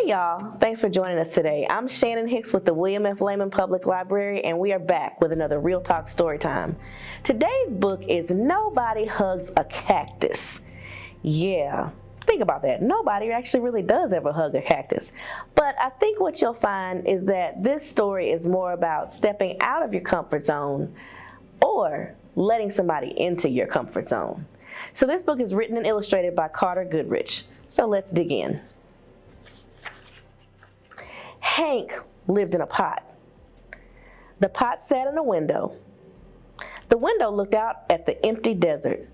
y'all, thanks for joining us today. I'm Shannan Hicks with the William F. Lehman Public Library, and we are back with another Real Talk Storytime. Today's book is Nobody Hugs a Cactus. Yeah, think about that. Nobody actually really does ever hug a cactus. But I think what you'll find is that this story is more about stepping out of your comfort zone or letting somebody into your comfort zone. So this book is written and illustrated by Goodrich. So let's dig in. Hank lived in a pot. The pot sat in a window. The window looked out at the empty desert.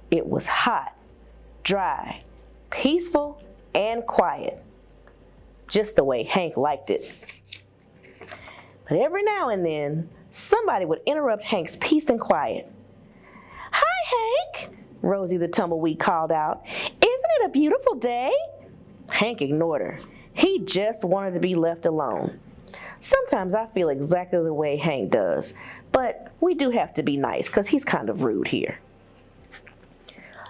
It was hot, dry, peaceful, and quiet, just the way Hank liked it. But every now and then, somebody would interrupt Hank's peace and quiet. "Hi, Hank," Rosie the tumbleweed called out. "Isn't it a beautiful day?" Hank ignored her. He just wanted to be left alone. Sometimes I feel exactly the way Hank does, but we do have to be nice because he's kind of rude here.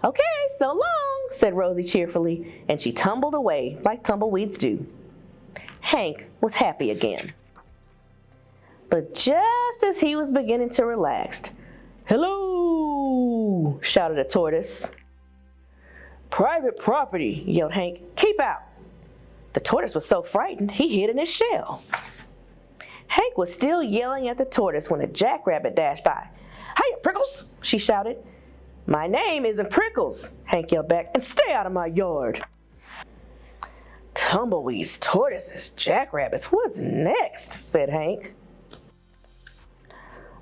"Okay, so long," said Rosie cheerfully, and she tumbled away like tumbleweeds do. Hank was happy again. But just as he was beginning to relax, "Hello!" shouted a tortoise. "Private property," yelled Hank. "Keep out." The tortoise was so frightened, he hid in his shell. Hank was still yelling at the tortoise when a jackrabbit dashed by. "Hiya, Prickles!" she shouted. "My name isn't Prickles," Hank yelled back, "and stay out of my yard." "Tumbleweeds, tortoises, jackrabbits, what's next?" said Hank.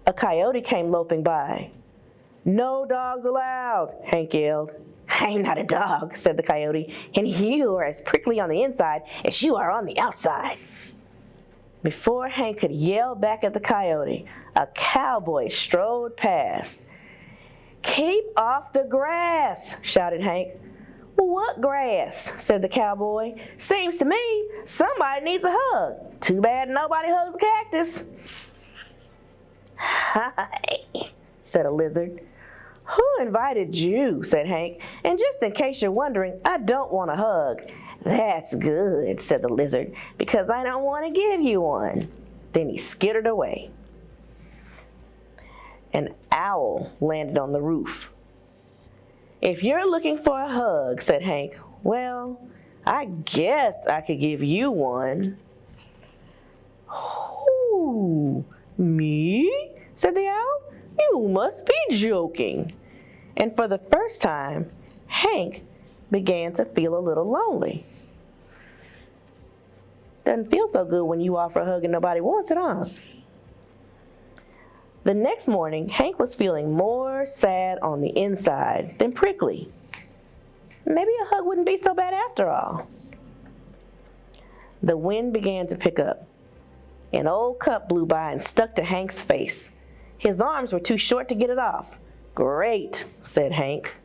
A coyote came loping by. "No dogs allowed," Hank yelled. "I'm not a dog," said the coyote, "and you are as prickly on the inside as you are on the outside." Before Hank could yell back at the coyote, a cowboy strode past. "Keep off the grass," shouted Hank. "What grass?" said the cowboy. "Seems to me somebody needs a hug. Too bad nobody hugs a cactus." "Hi," said a lizard. "Who invited you?" said Hank. "And just in case you're wondering, I don't want a hug." "That's good," said the lizard, "because I don't want to give you one." Then he skittered away. An owl landed on the roof. "If you're looking for a hug," said Hank, "well, I guess I could give you one." "Who? Me?" said the owl. "You must be joking." And for the first time, Hank began to feel a little lonely. Doesn't feel so good when you offer a hug and nobody wants it, huh? The next morning, Hank was feeling more sad on the inside than prickly. Maybe a hug wouldn't be so bad after all. The wind began to pick up. An old cup blew by and stuck to Hank's face. His arms were too short to get it off. "Great," said Hank.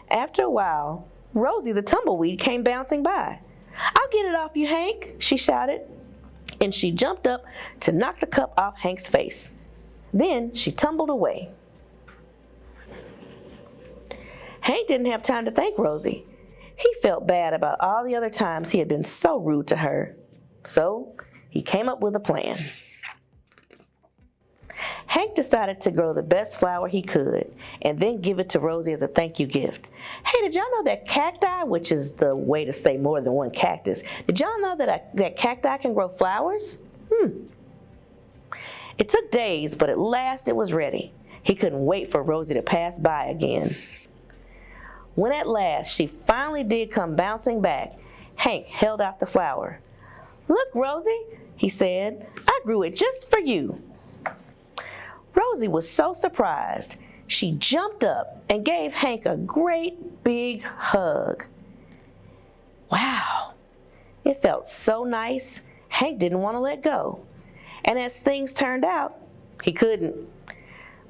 After a while, Rosie the tumbleweed came bouncing by. "I'll get it off you, Hank," she shouted, and she jumped up to knock the cup off Hank's face. Then she tumbled away. Hank didn't have time to thank Rosie. He felt bad about all the other times he had been so rude to her. So he came up with a plan. Hank decided to grow the best flower he could and then give it to Rosie as a thank you gift. Hey, did y'all know that cacti, which is the way to say more than one cactus, did y'all know that cacti can grow flowers? It took days, but at last it was ready. He couldn't wait for Rosie to pass by again. When at last she finally did come bouncing back, Hank held out the flower. "Look, Rosie," he said, "I grew it just for you." Rosie was so surprised, she jumped up and gave Hank a great big hug. Wow, it felt so nice, Hank didn't want to let go. And as things turned out, he couldn't.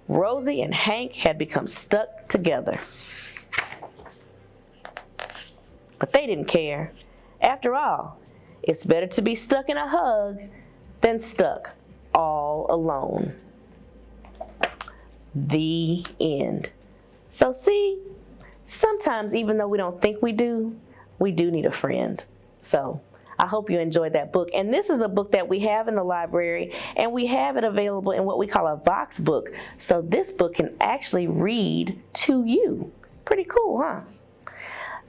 Rosie and Hank had become stuck together. But they didn't care. After all, it's better to be stuck in a hug than stuck all alone. The end. So see, sometimes even though we don't think we do, we do need a friend. So I hope you enjoyed that book. And this is a book that we have in the library, and we have it available in what we call a Vox book. So this book can actually read to you. Pretty cool, huh?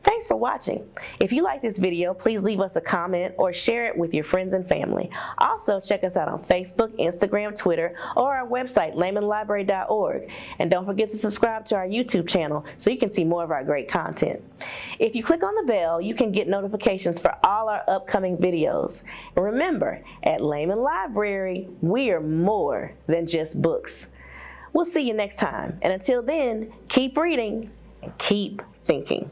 Thanks for watching. If you like this video, please leave us a comment or share it with your friends and family. Also, check us out on Facebook, Instagram, Twitter, or our website, laymanlibrary.org. And don't forget to subscribe to our YouTube channel so you can see more of our great content. If you click on the bell, you can get notifications for all our upcoming videos. And remember, at Layman Library, we are more than just books. We'll see you next time. And until then, keep reading and keep thinking.